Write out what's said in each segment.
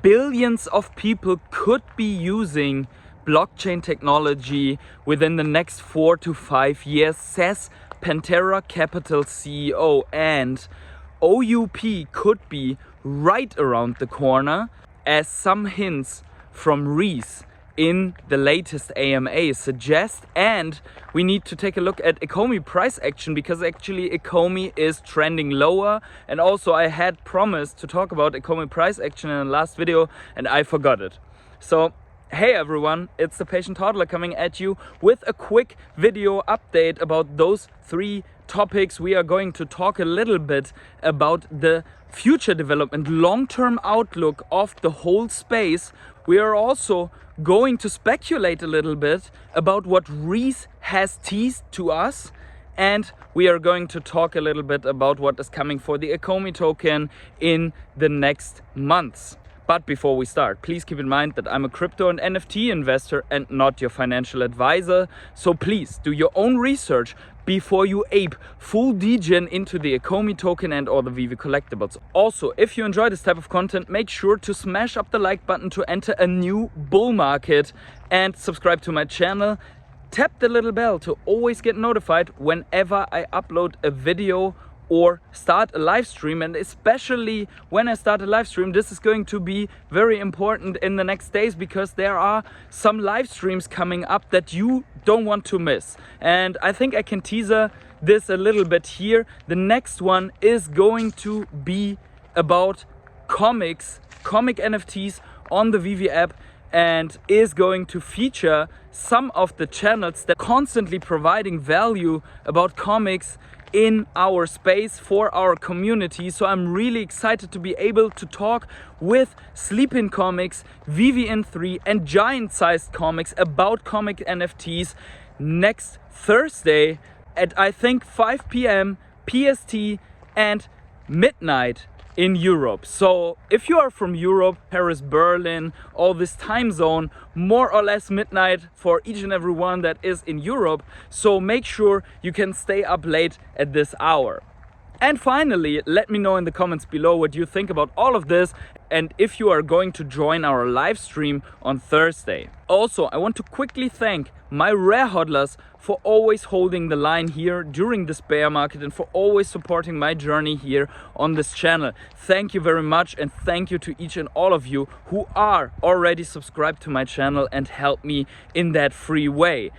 billions of people could be using blockchain technology within the next 4 to 5 years, says Pantera Capital CEO, and OUP could be right around the corner, as some hints from Rhys in the latest AMA suggest. And we need to take a look at Ecomi price action, because actually Ecomi is trending lower. And also I had promised to talk about Ecomi price action in the last video and I forgot it. So hey everyone, it's the Patient Toddler coming at you with a quick video update about those 3 topics. We are going to talk a little bit about the future development, long-term outlook of the whole space. We are also going to speculate a little bit about what Rhys has teased to us, and we are going to talk a little bit about what is coming for the Ecomi token in the next months. But before we start, please keep in mind that I'm a crypto and NFT investor and not your financial advisor. So please do your own research before you ape full degen into the Ecomi token and or the Veve collectibles. Also, if you enjoy this type of content, make sure to smash up the like button to enter a new bull market and subscribe to my channel. Tap the little bell to always get notified whenever I upload a video or start a live stream. And especially when I start a live stream, this is going to be very important in the next days, because there are some live streams coming up that you don't want to miss. And I think I can teaser this a little bit here. The next one is going to be about comic NFTs on the Veve app, and is going to feature some of the channels that are constantly providing value about comics in our space for our community. So I'm really excited to be able to talk with Sleepin Comics, Veve in 3 and Giant Sized Comics about comic NFTs next Thursday at I think 5 p.m. PST and midnight in Europe. So if you are from Europe, Paris, Berlin, all this time zone, more or less midnight for each and every one that is in Europe. So make sure you can stay up late at this hour. And finally, let me know in the comments below what you think about all of this, and if you are going to join our live stream on Thursday. Also, I want to quickly thank my rare hodlers for always holding the line here during this bear market and for always supporting my journey here on this channel. Thank you very much, and thank you to each and all of you who are already subscribed to my channel and help me in that free way.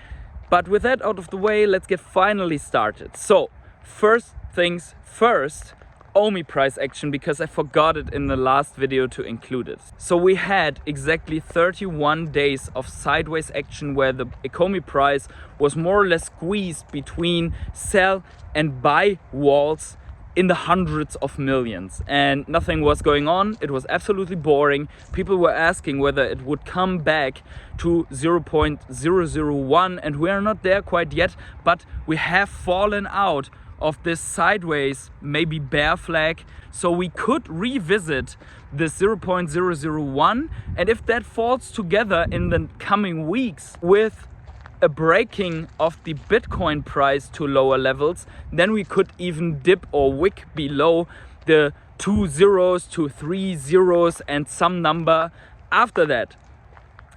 But with that out of the way, let's get finally started. So first things first, OMI price action, because I forgot it in the last video to include it. So we had exactly 31 days of sideways action where the Ecomi price was more or less squeezed between sell and buy walls in the hundreds of millions, and nothing was going on. It was absolutely boring. People were asking whether it would come back to 0.001, and we are not there quite yet, but we have fallen out of this sideways, maybe bear flag. So we could revisit this 0.001, and if that falls together in the coming weeks with a breaking of the Bitcoin price to lower levels, then we could even dip or wick below the 2 zeros to 3 zeros and some number after that.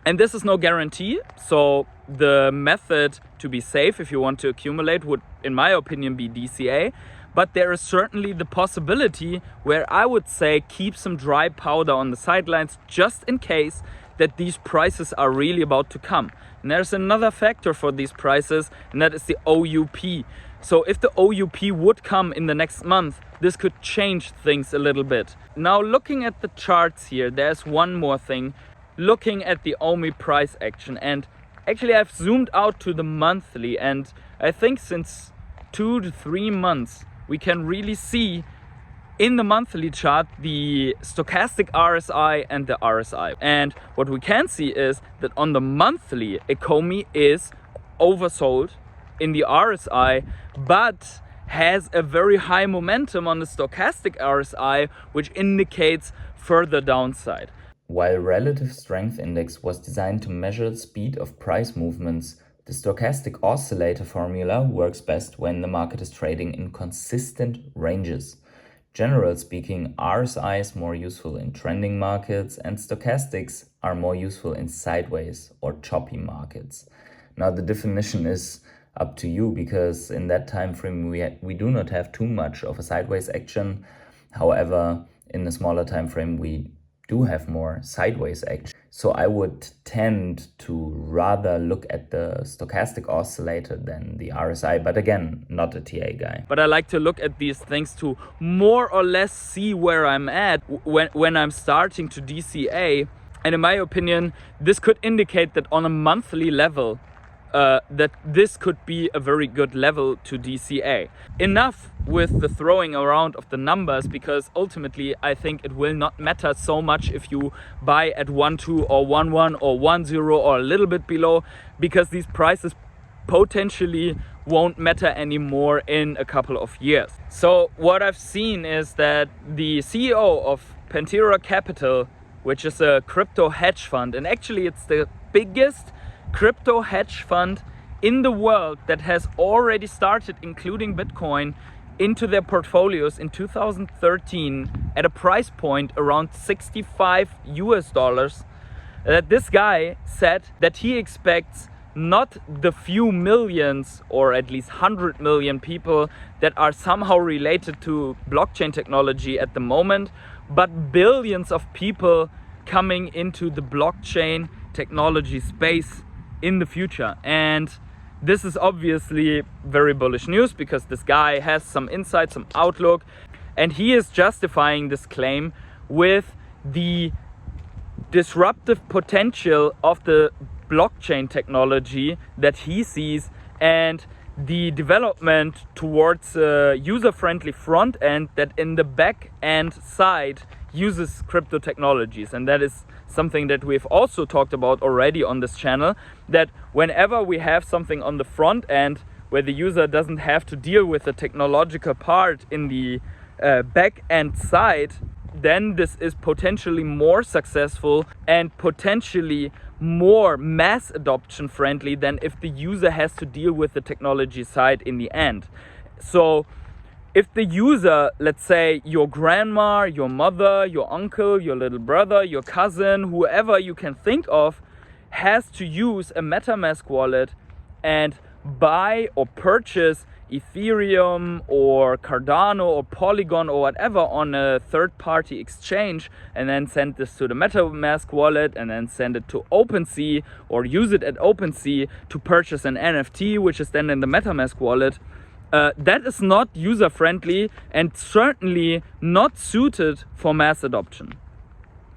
And this is no guarantee, so the method to be safe if you want to accumulate would, in my opinion, be DCA. But there is certainly the possibility where I would say keep some dry powder on the sidelines just in case that these prices are really about to come. And there's another factor for these prices, and that is the OUP. So if the OUP would come in the next month, this could change things a little bit. Now looking at the charts here, there's one more thing. Looking at the OMI price action, and actually I've zoomed out to the monthly, and I think since 2 to 3 months we can really see in the monthly chart the stochastic RSI and the RSI. And what we can see is that on the monthly, Ecomi is oversold in the RSI, but has a very high momentum on the stochastic RSI, which indicates further downside. While relative strength index was designed to measure the speed of price movements, the stochastic oscillator formula works best when the market is trading in consistent ranges. Generally speaking, RSI is more useful in trending markets and stochastics are more useful in sideways or choppy markets. Now the definition is up to you because in that time frame we do not have too much of a sideways action. However, in the smaller time frame we do have more sideways action. So I would tend to rather look at the stochastic oscillator than the RSI, but again, not a TA guy. But I like to look at these things to more or less see where I'm at when I'm starting to DCA. And in my opinion, this could indicate that on a monthly level, that this could be a very good level to DCA. Enough with the throwing around of the numbers, because ultimately I think it will not matter so much if you buy at 1.2 or 1.1 or 1.0 or a little bit below, because these prices potentially won't matter anymore in a couple of years. So what I've seen is that the CEO of Pantera Capital, which is a crypto hedge fund, and actually it's the biggest crypto hedge fund in the world that has already started including Bitcoin into their portfolios in 2013 at a price point around $65. That this guy said that he expects not the few millions or at least 100 million people that are somehow related to blockchain technology at the moment, but billions of people coming into the blockchain technology space in the future. And this is obviously very bullish news because this guy has some insight, some outlook, and he is justifying this claim with the disruptive potential of the blockchain technology that he sees and the development towards a user-friendly front end that in the back end side uses crypto technologies. And that is something that we've also talked about already on this channel, that whenever we have something on the front end where the user doesn't have to deal with the technological part in the back end side, then this is potentially more successful and potentially more mass adoption friendly than if the user has to deal with the technology side in the end. So if the user, let's say your grandma, your mother, your uncle, your little brother, your cousin, whoever you can think of, has to use a MetaMask wallet and buy or purchase Ethereum or Cardano or Polygon or whatever on a third-party exchange, and then send this to the MetaMask wallet and then send it to OpenSea or use it at OpenSea to purchase an NFT, which is then in the MetaMask wallet, that is not user-friendly and certainly not suited for mass adoption.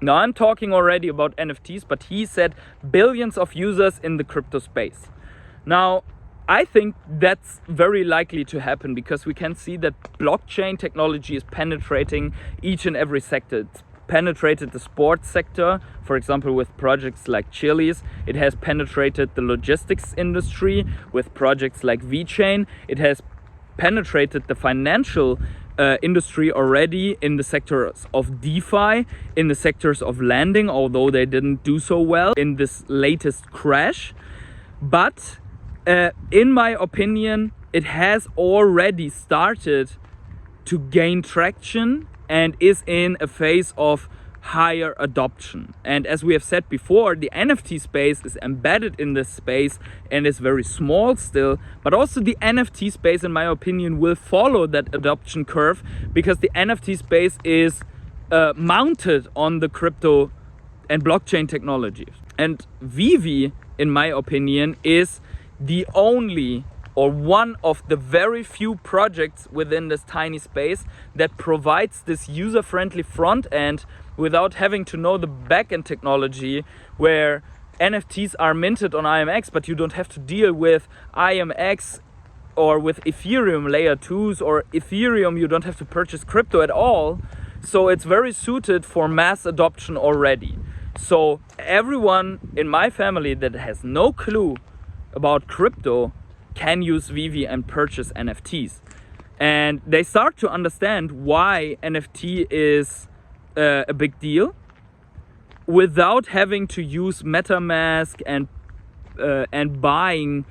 Now I'm talking already about NFTs, but he said billions of users in the crypto space. Now, I think that's very likely to happen because we can see that blockchain technology is penetrating each and every sector. It's penetrated the sports sector, for example, with projects like Chili's. It has penetrated the logistics industry with projects like VeChain. It has penetrated the financial industry already in the sectors of DeFi, in the sectors of lending, although they didn't do so well in this latest crash. But in my opinion, it has already started to gain traction and is in a phase of higher adoption. And as we have said before, the NFT space is embedded in this space and is very small still, but also the NFT space, in my opinion, will follow that adoption curve because the NFT space is mounted on the crypto and blockchain technology. And Veve, in my opinion, is the only or one of the very few projects within this tiny space that provides this user-friendly front end without having to know the back-end technology, where NFTs are minted on IMX, but you don't have to deal with IMX or with Ethereum layer 2s or Ethereum. You don't have to purchase crypto at all. So it's very suited for mass adoption already. So everyone in my family that has no clue about crypto can use Veve and purchase NFTs. And they start to understand why NFT is a big deal without having to use MetaMask and buying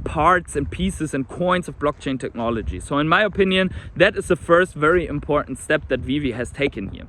parts and pieces and coins of blockchain technology. So in my opinion, that is the first very important step that Veve has taken here.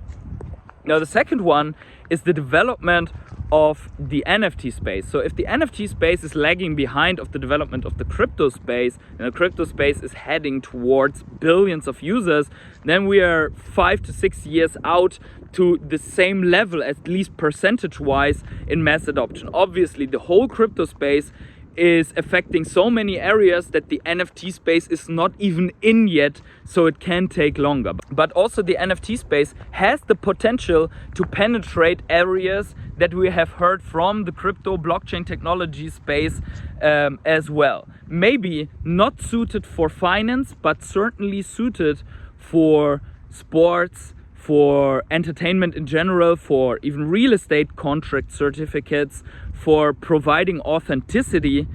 Now the second one is the development of the NFT space. So if the NFT space is lagging behind of the development of the crypto space, and the crypto space is heading towards billions of users, then we are 5 to 6 years out to the same level, at least percentage-wise, in mass adoption. Obviously, the whole crypto space is affecting so many areas that the NFT space is not even in yet, so it can take longer. But also the NFT space has the potential to penetrate areas that we have heard from the crypto blockchain technology space as well. Maybe not suited for finance, but certainly suited for sports, for entertainment in general, for even real estate contract certificates, for providing authenticity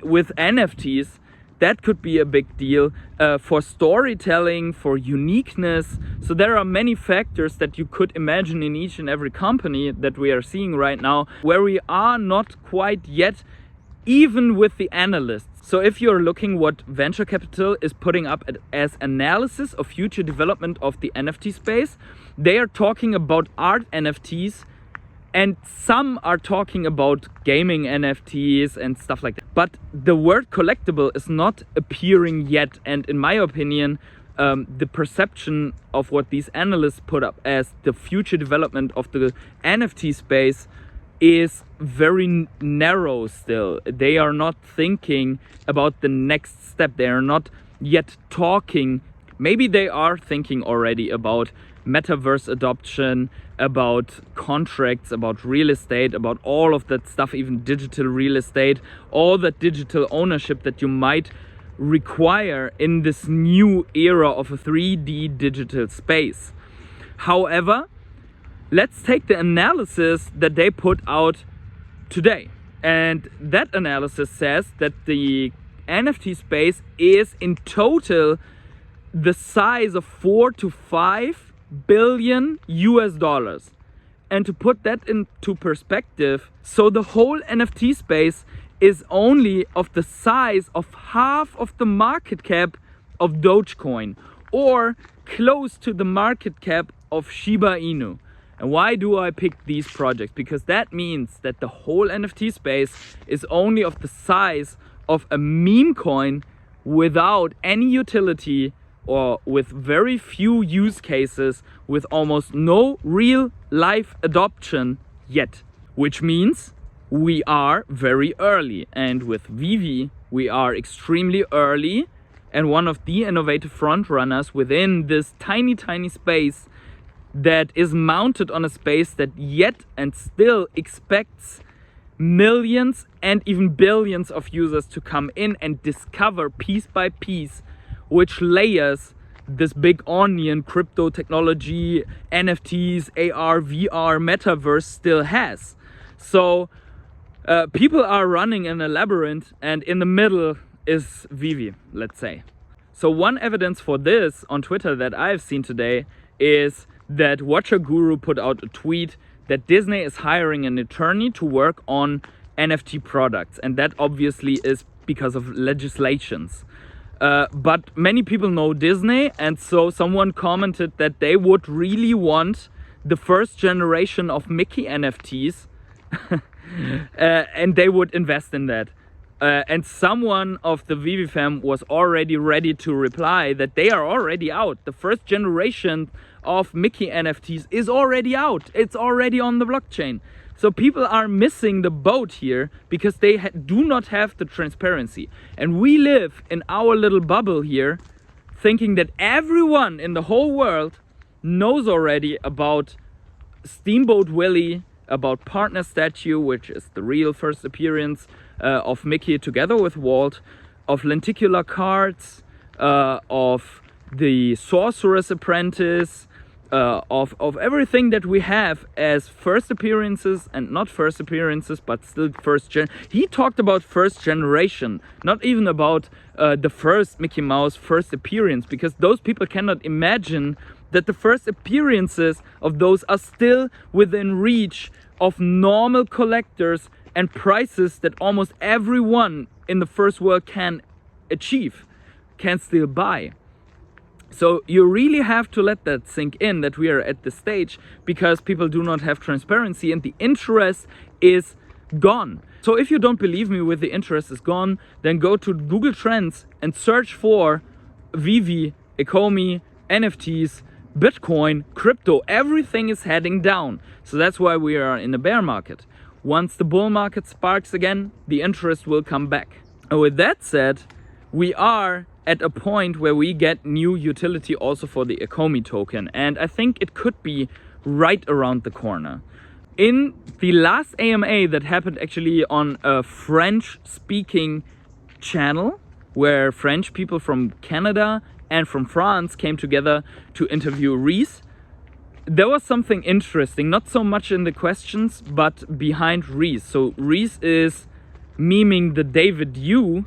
with NFTs. That could be a big deal, for storytelling, for uniqueness. So there are many factors that you could imagine in each and every company that we are seeing right now, where we are not quite yet, even with the analysts. So if you're looking what venture capital is putting up as analysis of future development of the NFT space, they are talking about art NFTs, and some are talking about gaming NFTs and stuff like that. But the word collectible is not appearing yet. And in my opinion, the perception of what these analysts put up as the future development of the NFT space is very narrow still. They are not thinking about the next step. They are not yet talking. Maybe they are thinking already about metaverse adoption, about contracts, about real estate, about all of that stuff, even digital real estate, all that digital ownership that you might require in this new era of a 3D digital space. However, let's take the analysis that they put out today. And that analysis says that the NFT space is in total the size of 4 to 5 billion US dollars. And to put that into perspective, so the whole NFT space is only of the size of half of the market cap of Dogecoin, or close to the market cap of Shiba Inu. And why do I pick these projects? Because that means that the whole NFT space is only of the size of a meme coin without any utility, or with very few use cases, with almost no real life adoption yet. Which means we are very early. And with Veve, we are extremely early and one of the innovative front runners within this tiny space that is mounted on a space that yet and still expects millions and even billions of users to come in and discover piece by piece which layers this big onion crypto technology, NFTs, AR, VR, metaverse still has. So people are running in a labyrinth, and in the middle is Veve, let's say. So one evidence for this on Twitter that I've seen today is that Watcher Guru put out a tweet that Disney is hiring an attorney to work on NFT products, and that obviously is because of legislations. But many people know Disney, and so someone commented that they would really want the first generation of Mickey NFTs and they would invest in that. And someone of the Veve fam was already ready to reply that they are already out. The first generation of Mickey NFTs is already out. It's already on the blockchain. So people are missing the boat here because they do not have the transparency. And we live in our little bubble here thinking that everyone in the whole world knows already about Steamboat Willie, about Partner Statue, which is the real first appearance of Mickey together with Walt, of Lenticular Cards, of the Sorcerer's Apprentice, of everything that we have as first appearances, and not first appearances, but still first gen. He talked about first generation, not even about the first Mickey Mouse first appearance, because those people cannot imagine that the first appearances of those are still within reach of normal collectors and prices that almost everyone in the first world can achieve, can still buy. So you really have to let that sink in, that we are at the stage, because people do not have transparency and the interest is gone. So if you don't believe me with the interest is gone, then go to Google Trends and search for Veve, Ecomi, NFTs, Bitcoin, crypto. Everything is heading down. So that's why we are in a bear market. Once the bull market sparks again, the interest will come back. And with that said, we are at a point where we get new utility also for the Ecomi token. And I think it could be right around the corner. In the last AMA that happened actually on a French-speaking channel, where French people from Canada and from France came together to interview Rhys, there was something interesting, not so much in the questions, but behind Rhys. So Rhys is memeing the David Yu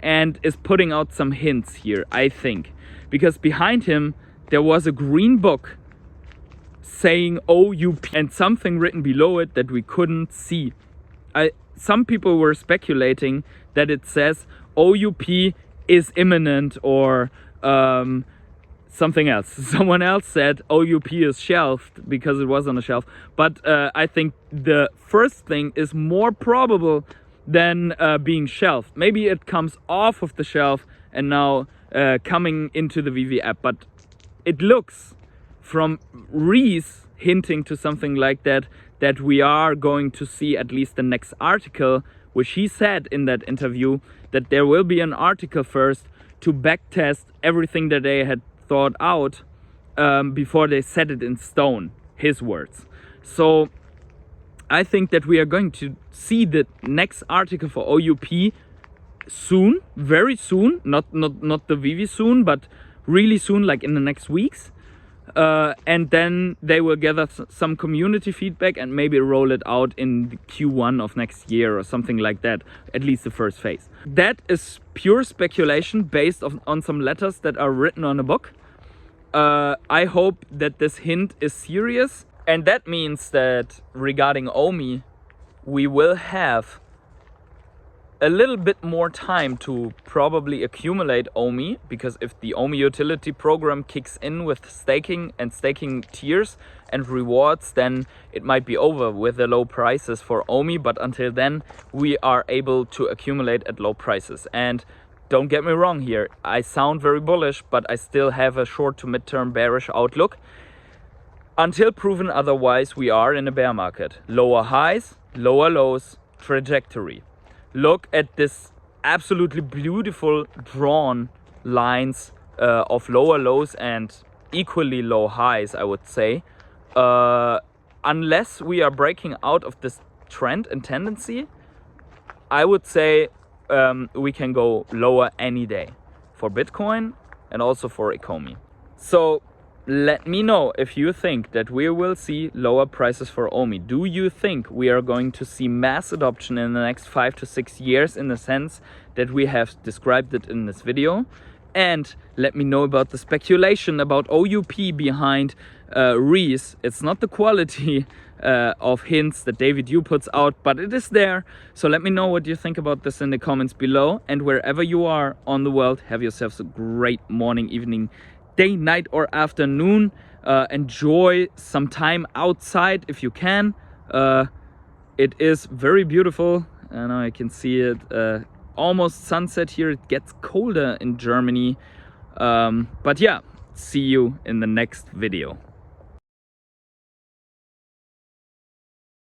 and is putting out some hints here, I think. Because behind him, there was a green book saying OUP and something written below it that we couldn't see. Some people were speculating that it says OUP is imminent or something else. Someone else said OUP is shelved because it was on a shelf. But I think the first thing is more probable than being shelved. Maybe it comes off of the shelf and now coming into the Veve app. But it looks from Rhys hinting to something like that, that we are going to see at least the next article, which he said in that interview, that there will be an article first to backtest everything that they had thought out before they set it in stone, his words. So I think that we are going to see the next article for OUP soon, very soon, not the Veve soon, but really soon, like in the next weeks. And then they will gather some community feedback and maybe roll it out in the Q1 of next year or something like that, at least the first phase. That is pure speculation based on some letters that are written on a book. I hope that this hint is serious, and that means that regarding OMI, we will have a little bit more time to probably accumulate OMI, because if the OMI utility program kicks in with staking and staking tiers and rewards, then it might be over with the low prices for OMI. But until then, we are able to accumulate at low prices. And don't get me wrong here, I sound very bullish, but I still have a short to mid-term bearish outlook. Until proven otherwise, we are in a bear market. Lower highs, lower lows, trajectory. Look at this absolutely beautiful drawn lines of lower lows and equally low highs, I would say. Unless we are breaking out of this trend and tendency, I would say we can go lower any day for Bitcoin and also for Ecomi. So let me know if you think that we will see lower prices for OMI. Do you think we are going to see mass adoption in the next 5 to 6 years in the sense that we have described it in this video? And let me know about the speculation about OUP behind Rhys. It's not the quality of hints that David Yu puts out, but it is there. So let me know what you think about this in the comments below. And wherever you are on the world, have yourselves a great morning, evening, day, night or afternoon. Enjoy some time outside if you can. It is very beautiful. I know I can see it. Almost sunset here. It gets colder in Germany. But yeah, see you in the next video.